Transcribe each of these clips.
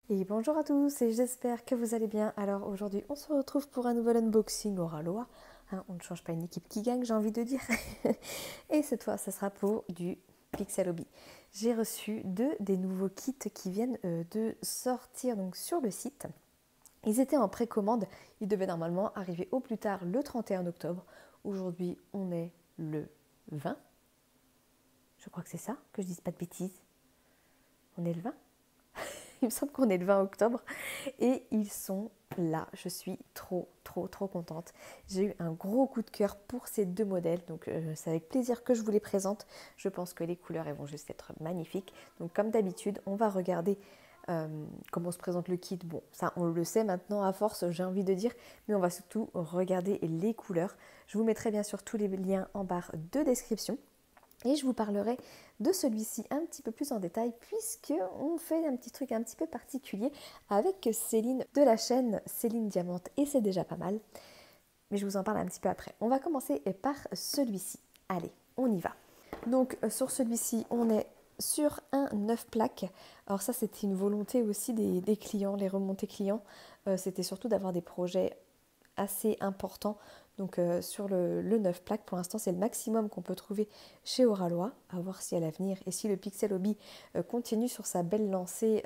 Et bonjour à tous et j'espère que vous allez bien. Alors aujourd'hui on se retrouve pour un nouvel unboxing Oraloa. On ne change pas une équipe qui gagne, j'ai envie de dire. Et cette fois ça sera pour du Pixel Hobby. J'ai reçu des nouveaux kits qui viennent de sortir donc sur le site. Ils étaient en précommande, ils devaient normalement arriver au plus tard le 31 octobre. Aujourd'hui on est le 20. Je crois que c'est ça, que je dise pas de bêtises. On est le 20. Il me semble qu'on est le 20 octobre et ils sont là. Je suis trop contente. J'ai eu un gros coup de cœur pour ces deux modèles, donc c'est avec plaisir que je vous les présente. Je pense que les couleurs elles vont juste être magnifiques. Donc comme d'habitude, on va regarder comment se présente le kit. Bon, ça on le sait maintenant à force, j'ai envie de dire, mais on va surtout regarder les couleurs. Je vous mettrai bien sûr tous les liens en barre de description. Et je vous parlerai de celui-ci un petit peu plus en détail puisque on fait un petit truc un petit peu particulier avec Céline de la chaîne Céline Diamante et c'est déjà pas mal. Mais je vous en parle un petit peu après. On va commencer par celui-ci. Allez, on y va. Donc sur celui-ci, on est sur un 9 plaques. Alors ça, c'était une volonté aussi des clients, les remontées clients. C'était surtout d'avoir des projets assez important. Donc sur le 9 plaques, pour l'instant, c'est le maximum qu'on peut trouver chez Oraloa, à voir si à l'avenir, et si le Pixel Hobby continue sur sa belle lancée,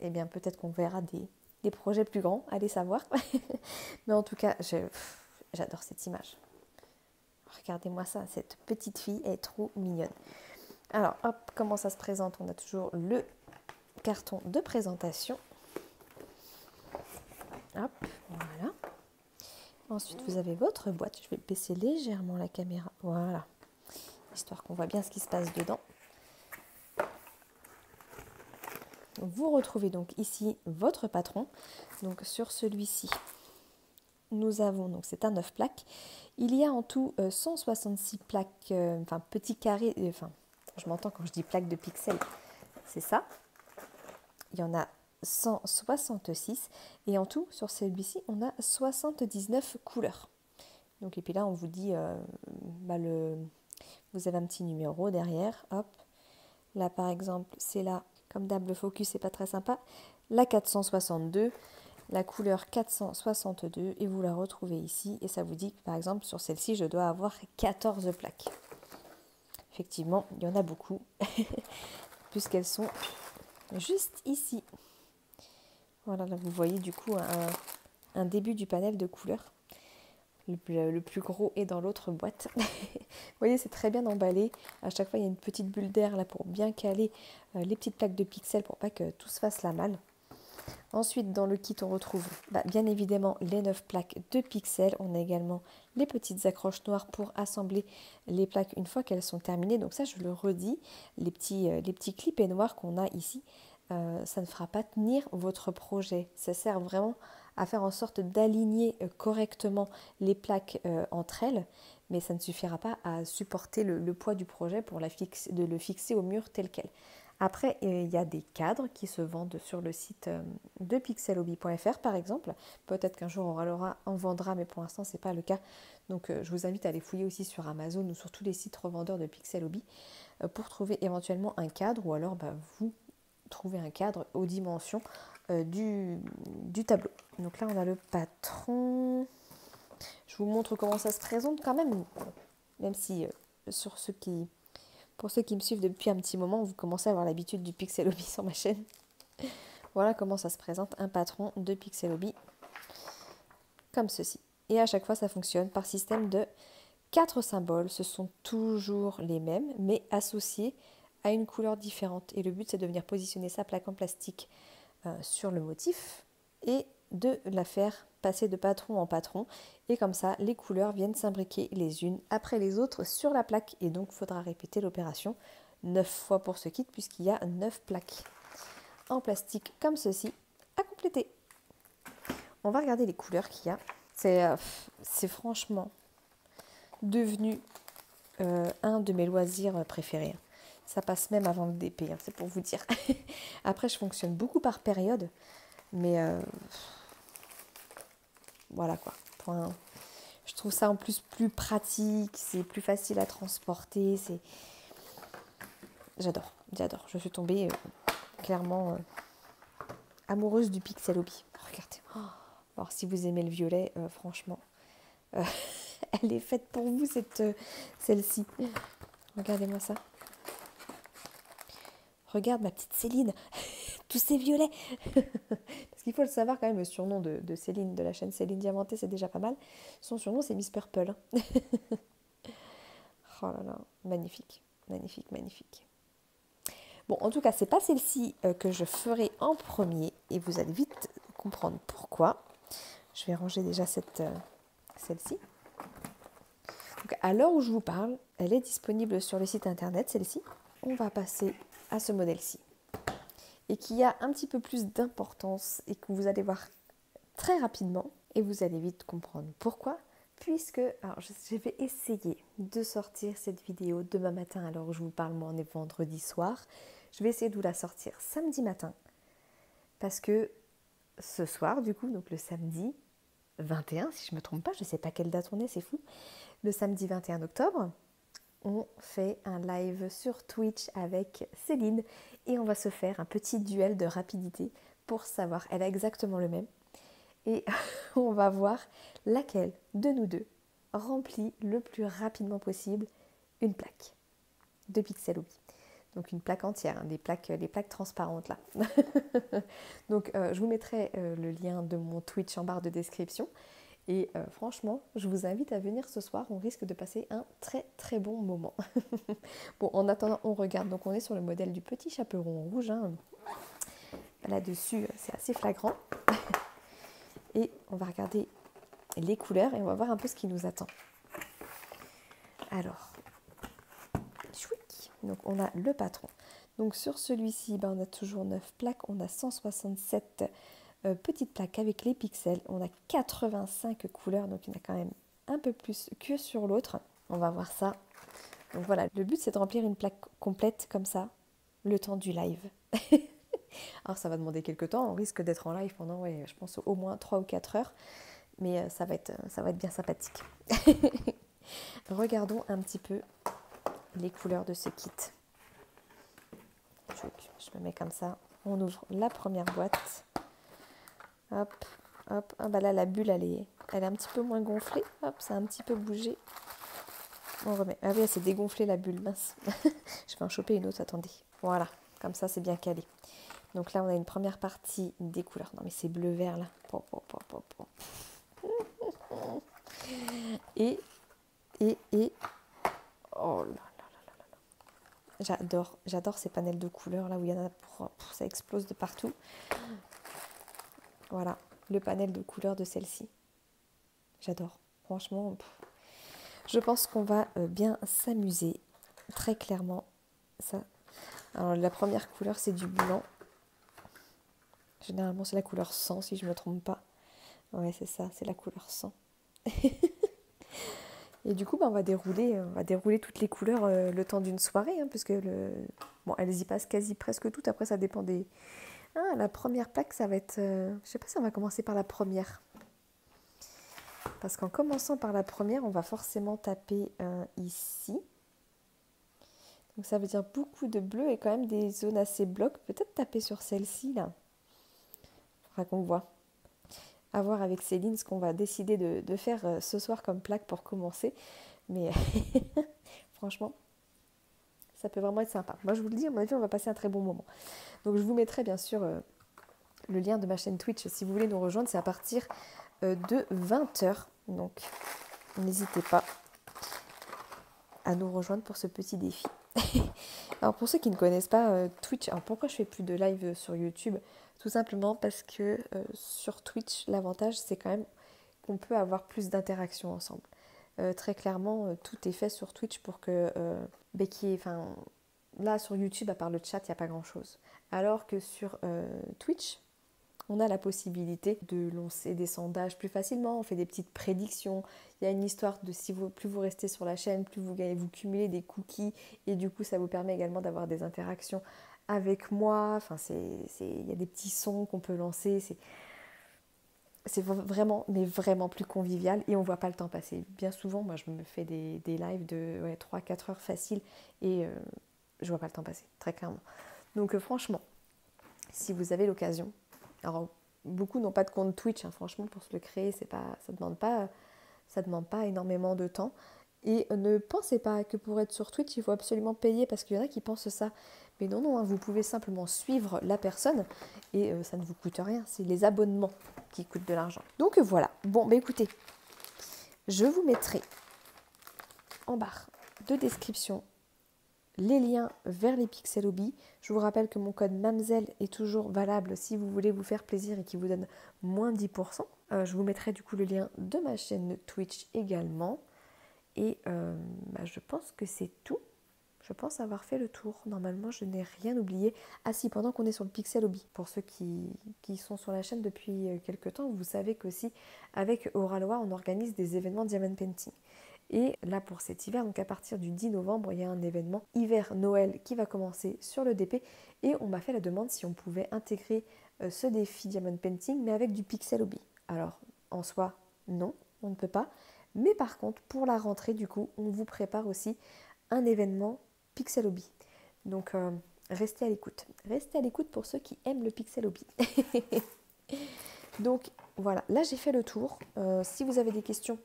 eh bien peut-être qu'on verra des projets plus grands, allez savoir. Mais en tout cas, j'adore cette image. Regardez-moi ça, cette petite fille est trop mignonne. Alors, hop, comment ça se présente? On a toujours le carton de présentation. Hop, voilà. Ensuite, vous avez votre boîte. Je vais baisser légèrement la caméra. Voilà. Histoire qu'on voit bien ce qui se passe dedans. Vous retrouvez donc ici votre patron. Donc sur celui-ci, nous avons, donc c'est un 9 plaques. Il y a en tout 166 plaques, enfin petits carrés, enfin je m'entends quand je dis plaques de pixels, c'est ça. Il y en a 166 et en tout sur celui-ci on a 79 couleurs. Donc et puis là on vous dit vous avez un petit numéro derrière, hop. Là par exemple c'est là, comme d'hab le focus c'est pas très sympa, la 462, la couleur 462 et vous la retrouvez ici et ça vous dit que par exemple sur celle-ci je dois avoir 14 plaques. Effectivement il y en a beaucoup puisqu'elles sont juste ici. Voilà, là vous voyez du coup un début du panel de couleurs. Le plus gros est dans l'autre boîte. Vous voyez, c'est très bien emballé. À chaque fois, il y a une petite bulle d'air là pour bien caler les petites plaques de pixels pour pas que tout se fasse la malle. Ensuite, dans le kit, on retrouve bien évidemment les 9 plaques de pixels. On a également les petites accroches noires pour assembler les plaques une fois qu'elles sont terminées. Donc ça, je le redis, les petits clips noirs qu'on a ici, ça ne fera pas tenir votre projet. Ça sert vraiment à faire en sorte d'aligner correctement les plaques entre elles, mais ça ne suffira pas à supporter le poids du projet pour de le fixer au mur tel quel. Après, il y a des cadres qui se vendent sur le site de pixelhobby.fr par exemple. Peut-être qu'un jour on en vendra, mais pour l'instant ce n'est pas le cas. Donc je vous invite à aller fouiller aussi sur Amazon ou sur tous les sites revendeurs de Pixel Hobby pour trouver éventuellement un cadre ou alors vous trouvez un cadre aux dimensions du tableau. Donc là on a le patron. Je vous montre comment ça se présente quand même si pour ceux qui me suivent depuis un petit moment, vous commencez à avoir l'habitude du Pixel Hobby sur ma chaîne. Voilà comment ça se présente, un patron de Pixel Hobby, comme ceci. Et à chaque fois, ça fonctionne par système de 4 symboles. Ce sont toujours les mêmes, mais associés à une couleur différente. Et le but, c'est de venir positionner sa plaque en plastique sur le motif et de la faire passer de patron en patron. Et comme ça, les couleurs viennent s'imbriquer les unes après les autres sur la plaque. Et donc, il faudra répéter l'opération 9 fois pour ce kit, puisqu'il y a 9 plaques en plastique comme ceci à compléter. On va regarder les couleurs qu'il y a. C'est franchement devenu un de mes loisirs préférés. Ça passe même avant le DP, c'est pour vous dire. Après, je fonctionne beaucoup par période, mais voilà quoi. Je trouve ça en plus plus pratique, c'est plus facile à transporter. J'adore. Je suis tombée clairement amoureuse du Pixel Hobby. Regardez. Oh. Alors si vous aimez le violet, franchement, elle est faite pour vous, celle-ci. Regardez-moi ça. Regarde ma petite Céline, tous ces violets. Parce qu'il faut le savoir quand même, le surnom de Céline, de la chaîne Céline Diamanté, c'est déjà pas mal. Son surnom, c'est Miss Purple. Oh là là, magnifique, magnifique, magnifique. Bon, en tout cas, c'est pas celle-ci que je ferai en premier, et vous allez vite comprendre pourquoi. Je vais ranger déjà celle-ci. Donc, à l'heure où je vous parle, elle est disponible sur le site internet, celle-ci. On va passer à ce modèle-ci. Et qui a un petit peu plus d'importance et que vous allez voir très rapidement. Et vous allez vite comprendre pourquoi. Puisque, alors je vais essayer de sortir cette vidéo demain matin, à l'heure où je vous parle, moi on est vendredi soir. Je vais essayer de vous la sortir samedi matin. Parce que ce soir, du coup, donc le samedi 21, si je ne me trompe pas, je ne sais pas quelle date on est, c'est fou. Le samedi 21 octobre, on fait un live sur Twitch avec Céline et on va se faire un petit duel de rapidité pour savoir, elle a exactement le même. Et on va voir laquelle de nous deux remplit le plus rapidement possible une plaque de Pixel Hobby. Donc une plaque entière, hein, les plaques transparentes là. Donc je vous mettrai le lien de mon Twitch en barre de description. Et franchement, je vous invite à venir ce soir, on risque de passer un très très bon moment. Bon, en attendant, on regarde, donc on est sur le modèle du petit chaperon rouge. Hein. Là-dessus, c'est assez flagrant. Et on va regarder les couleurs et on va voir un peu ce qui nous attend. Alors, chouic. Donc on a le patron. Donc sur celui-ci, on a toujours 9 plaques, on a 167 petites plaques avec les pixels, on a 85 couleurs, donc il y en a quand même un peu plus que sur l'autre. On va voir ça. Donc voilà, le but c'est de remplir une plaque complète comme ça, le temps du live. Alors ça va demander quelques temps, on risque d'être en live pendant, je pense, au moins 3 ou 4 heures, mais ça va être bien sympathique. Regardons un petit peu les couleurs de ce kit. Je me mets comme ça, on ouvre la première boîte. Hop, hop, ah bah là la bulle elle est un petit peu moins gonflée, hop, ça a un petit peu bougé. On remet, ah oui elle s'est dégonflée la bulle, mince. Je vais en choper une autre, attendez. Voilà, comme ça c'est bien calé. Donc là on a une première partie des couleurs, non mais c'est bleu-vert là. Et, oh là là là là. J'adore ces panels de couleurs là où il y en a ça explose de partout. Voilà, le panel de couleurs de celle-ci. J'adore. Franchement, je pense qu'on va bien s'amuser. Très clairement, ça. Alors, la première couleur, c'est du blanc. Généralement, c'est la couleur 100, si je ne me trompe pas. Ouais, c'est ça, c'est la couleur 100. Et du coup, on va dérouler toutes les couleurs le temps d'une soirée, hein, puisque elles y passent quasi presque toutes. Après, ça dépend des... Ah, la première plaque, ça va être... je sais pas si on va commencer par la première. Parce qu'en commençant par la première, on va forcément taper ici. Donc ça veut dire beaucoup de bleu et quand même des zones assez blocs. Peut-être taper sur celle-ci, là. Il faudra qu'on voit. À voir avec Céline ce qu'on va décider de faire ce soir comme plaque pour commencer. Mais franchement, ça peut vraiment être sympa. Moi, je vous le dis, à mon avis, on va passer un très bon moment. Donc je vous mettrai bien sûr le lien de ma chaîne Twitch si vous voulez nous rejoindre. C'est à partir de 20h. Donc n'hésitez pas à nous rejoindre pour ce petit défi. Alors pour ceux qui ne connaissent pas Twitch, alors pourquoi je fais plus de live sur YouTube? Tout simplement parce que sur Twitch, l'avantage c'est quand même qu'on peut avoir plus d'interactions ensemble. Très clairement, tout est fait sur Twitch pour que là sur YouTube, à part le chat, il n'y a pas grand chose. Alors que sur Twitch, on a la possibilité de lancer des sondages plus facilement, on fait des petites prédictions. Il y a une histoire de plus vous restez sur la chaîne, plus vous cumulez des cookies et du coup ça vous permet également d'avoir des interactions avec moi. Enfin, il y a des petits sons qu'on peut lancer. C'est vraiment, mais vraiment plus convivial et on ne voit pas le temps passer. Bien souvent, moi je me fais des lives de 3-4 heures faciles et je ne vois pas le temps passer, très clairement. Donc franchement, si vous avez l'occasion, Alors, beaucoup n'ont pas de compte Twitch, hein, franchement, pour se le créer, ça demande pas énormément de temps. Et ne pensez pas que pour être sur Twitch, il faut absolument payer, parce qu'il y en a qui pensent ça. Mais non, non, hein, vous pouvez simplement suivre la personne et ça ne vous coûte rien. C'est les abonnements qui coûtent de l'argent. Donc voilà. Bon, bah écoutez, je vous mettrai en barre de description les liens vers les Pixel Hobby. Je vous rappelle que mon code MAMZEL est toujours valable si vous voulez vous faire plaisir et qui vous donne moins 10%. Je vous mettrai du coup le lien de ma chaîne Twitch également. Et je pense que c'est tout. Je pense avoir fait le tour. Normalement, je n'ai rien oublié. Ah si, pendant qu'on est sur le Pixel Hobby, pour ceux qui sont sur la chaîne depuis quelques temps, vous savez qu'aussi, avec Oralois, on organise des événements Diamond Painting. Et là, pour cet hiver, donc à partir du 10 novembre, il y a un événement hiver-Noël qui va commencer sur le DP. Et on m'a fait la demande si on pouvait intégrer ce défi Diamond Painting, mais avec du Pixel Hobby. Alors, en soi, non, on ne peut pas. Mais par contre, pour la rentrée, du coup, on vous prépare aussi un événement Pixel Hobby. Donc, restez à l'écoute. Restez à l'écoute pour ceux qui aiment le Pixel Hobby. Donc, voilà. Là, j'ai fait le tour. Si vous avez des questions,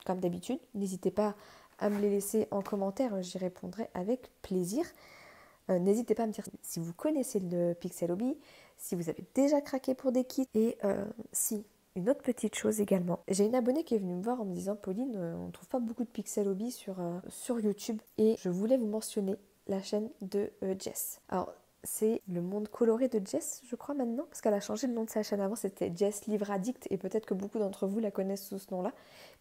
comme d'habitude, n'hésitez pas à me les laisser en commentaire. J'y répondrai avec plaisir. N'hésitez pas à me dire si vous connaissez le Pixel Hobby, si vous avez déjà craqué pour des kits et si... Une autre petite chose également, j'ai une abonnée qui est venue me voir en me disant Pauline, on ne trouve pas beaucoup de Pixel Hobby sur YouTube et je voulais vous mentionner la chaîne de Jess. Alors c'est le monde coloré de Jess, je crois maintenant, parce qu'elle a changé le nom de sa chaîne. Avant c'était Jess Livre Addict et peut-être que beaucoup d'entre vous la connaissent sous ce nom-là,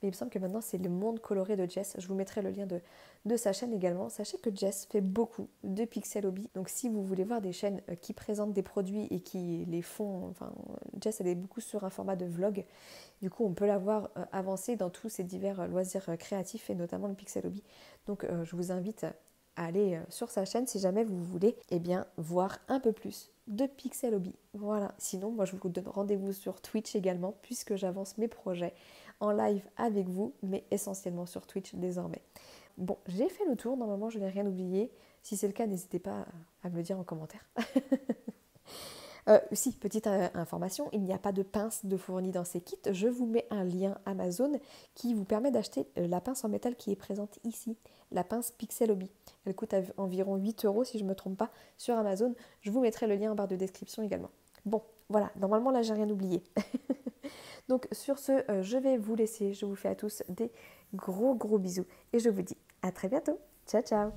mais il me semble que maintenant c'est le monde coloré de Jess. Je vous mettrai le lien de sa chaîne également. Sachez que Jess fait beaucoup de Pixel Hobby, donc si vous voulez voir des chaînes qui présentent des produits et qui les font, enfin Jess elle est beaucoup sur un format de vlog, du coup on peut la voir avancer dans tous ces divers loisirs créatifs et notamment le Pixel Hobby. Donc je vous invite à aller sur sa chaîne si jamais vous voulez voir un peu plus de Pixel Hobby. Voilà, sinon moi je vous donne rendez-vous sur Twitch également puisque j'avance mes projets en live avec vous, mais essentiellement sur Twitch désormais. Bon, j'ai fait le tour, normalement je n'ai rien oublié. Si c'est le cas, n'hésitez pas à me le dire en commentaire. Si, petite information, il n'y a pas de pince de fournie dans ces kits. Je vous mets un lien Amazon qui vous permet d'acheter la pince en métal qui est présente ici, la pince Pixel Hobby. Elle coûte environ 8 € si je ne me trompe pas sur Amazon. Je vous mettrai le lien en barre de description également. Bon, voilà, normalement là j'ai rien oublié. Donc sur ce, je vais vous laisser. Je vous fais à tous des gros bisous et je vous dis à très bientôt. Ciao ciao.